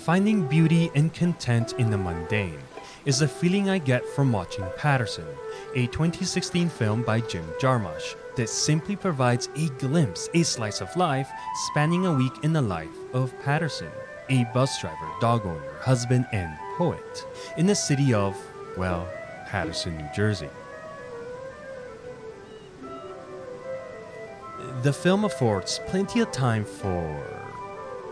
Finding beauty and content in the mundane is the feeling I get from watching Paterson, a 2016 film by Jim Jarmusch that simply provides a glimpse, a slice of life spanning a week in the life of Paterson, a bus driver, dog owner, husband, and poet in the city of, well, Paterson, New Jersey. The film affords plenty of time for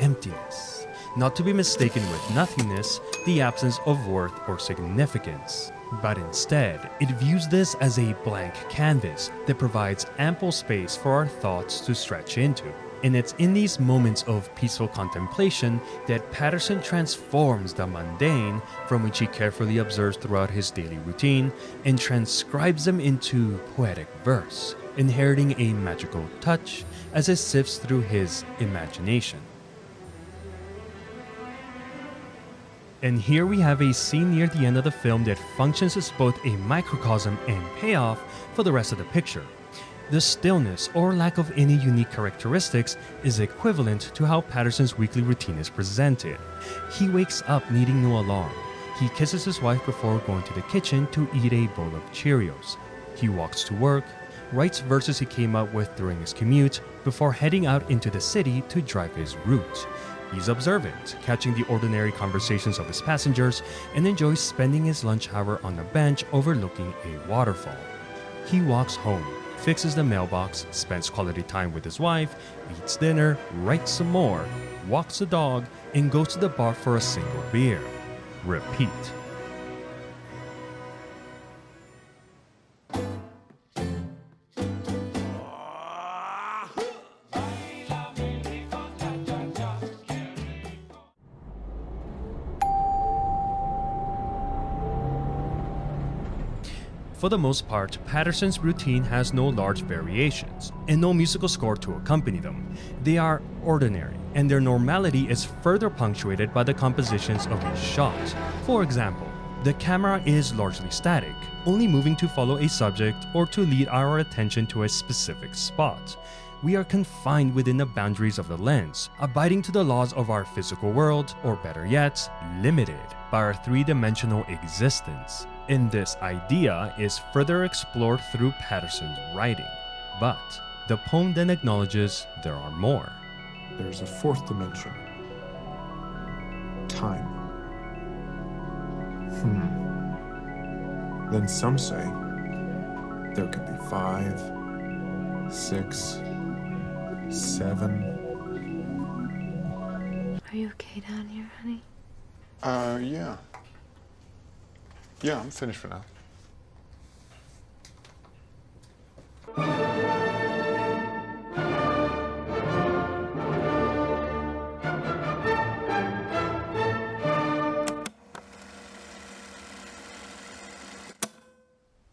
emptiness, not to be mistaken with nothingness, the absence of worth or significance. But instead, it views this as a blank canvas that provides ample space for our thoughts to stretch into. And it's in these moments of peaceful contemplation that Paterson transforms the mundane, from which he carefully observes throughout his daily routine, and transcribes them into poetic verse, inheriting a magical touch as it sifts through his imagination. And here we have a scene near the end of the film that functions as both a microcosm and payoff for the rest of the picture. The stillness or lack of any unique characteristics is equivalent to how Paterson's weekly routine is presented. He wakes up needing no alarm. He kisses his wife before going to the kitchen to eat a bowl of Cheerios. He walks to work, writes verses he came up with during his commute before heading out into the city to drive his route. He's observant, catching the ordinary conversations of his passengers, and enjoys spending his lunch hour on a bench overlooking a waterfall. He walks home, fixes the mailbox, spends quality time with his wife, eats dinner, writes some more, walks the dog, and goes to the bar for a single beer. Repeat. For the most part, Paterson's routine has no large variations, and no musical score to accompany them. They are ordinary, and their normality is further punctuated by the compositions of each shot. For example, the camera is largely static, only moving to follow a subject or to lead our attention to a specific spot. We are confined within the boundaries of the lens, abiding to the laws of our physical world, or better yet, limited by our three-dimensional existence. And this idea is further explored through Paterson's writing. But the poem then acknowledges there are more. There's a fourth dimension. Time. Then some say there could be 5, 6, 7. Are you okay down here, honey? Yeah. Yeah, I'm finished for now.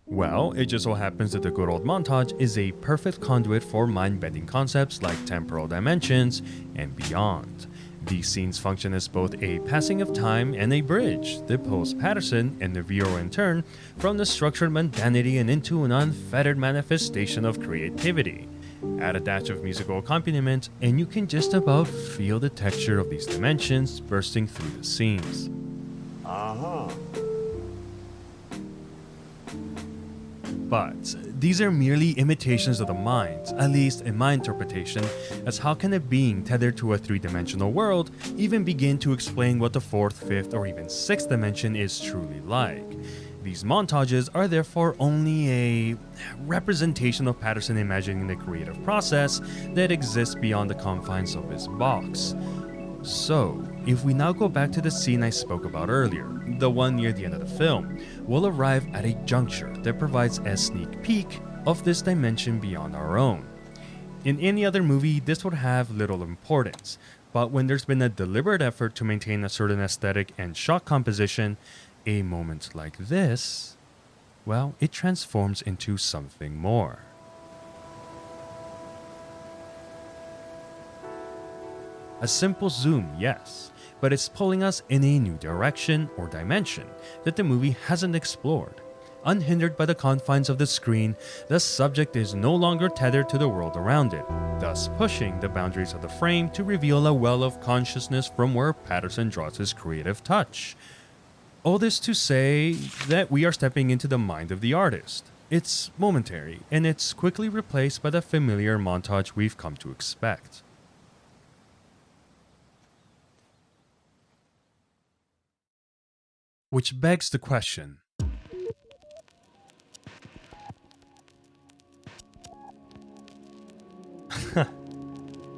Well, it just so happens that the good old montage is a perfect conduit for mind-bending concepts like temporal dimensions and beyond. These scenes function as both a passing of time and a bridge that pulls Paterson and the viewer in turn from the structured mundanity and into an unfettered manifestation of creativity. Add a dash of musical accompaniment and you can just about feel the texture of these dimensions bursting through the scenes. But these are merely imitations of the mind, at least in my interpretation, as how can a being tethered to a three-dimensional world even begin to explain what the fourth, fifth, or even sixth dimension is truly like? These montages are therefore only a representation of Paterson imagining the creative process that exists beyond the confines of his box. So, if we now go back to the scene I spoke about earlier, the one near the end of the film, we'll arrive at a juncture that provides a sneak peek of this dimension beyond our own. In any other movie, this would have little importance, but when there's been a deliberate effort to maintain a certain aesthetic and shot composition, a moment like this, well, it transforms into something more. A simple zoom, yes, but it's pulling us in a new direction or dimension that the movie hasn't explored. Unhindered by the confines of the screen, the subject is no longer tethered to the world around it, thus pushing the boundaries of the frame to reveal a well of consciousness from where Paterson draws his creative touch. All this to say that we are stepping into the mind of the artist. It's momentary, and it's quickly replaced by the familiar montage we've come to expect. Which begs the question.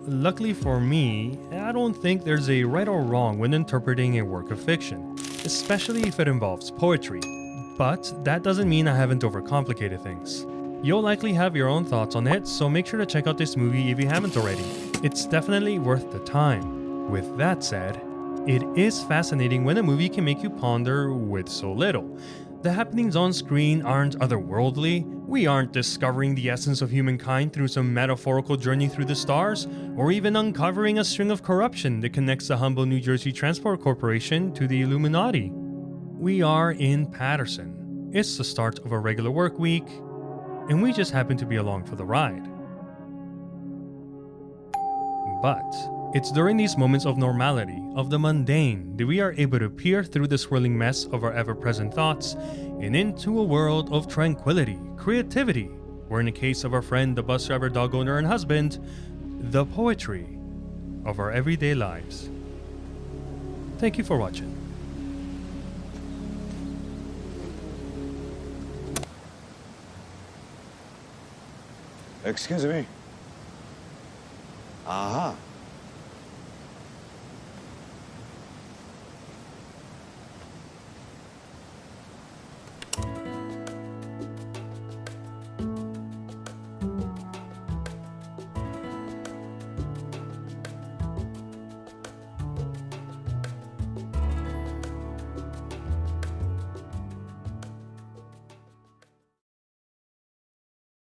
Luckily for me, I don't think there's a right or wrong when interpreting a work of fiction, especially if it involves poetry. But that doesn't mean I haven't overcomplicated things. You'll likely have your own thoughts on it, so make sure to check out this movie if you haven't already. It's definitely worth the time. With that said, it is fascinating when a movie can make you ponder with so little. The happenings on screen aren't otherworldly. We aren't discovering the essence of humankind through some metaphorical journey through the stars, or even uncovering a string of corruption that connects the humble New Jersey Transport Corporation to the Illuminati. We are in Paterson. It's the start of a regular work week, and we just happen to be along for the ride. But it's during these moments of normality, of the mundane, that we are able to peer through the swirling mess of our ever-present thoughts and into a world of tranquility, creativity, or in the case of our friend the bus driver, dog owner, and husband, the poetry of our everyday lives. Thank you for watching. Excuse me. Aha.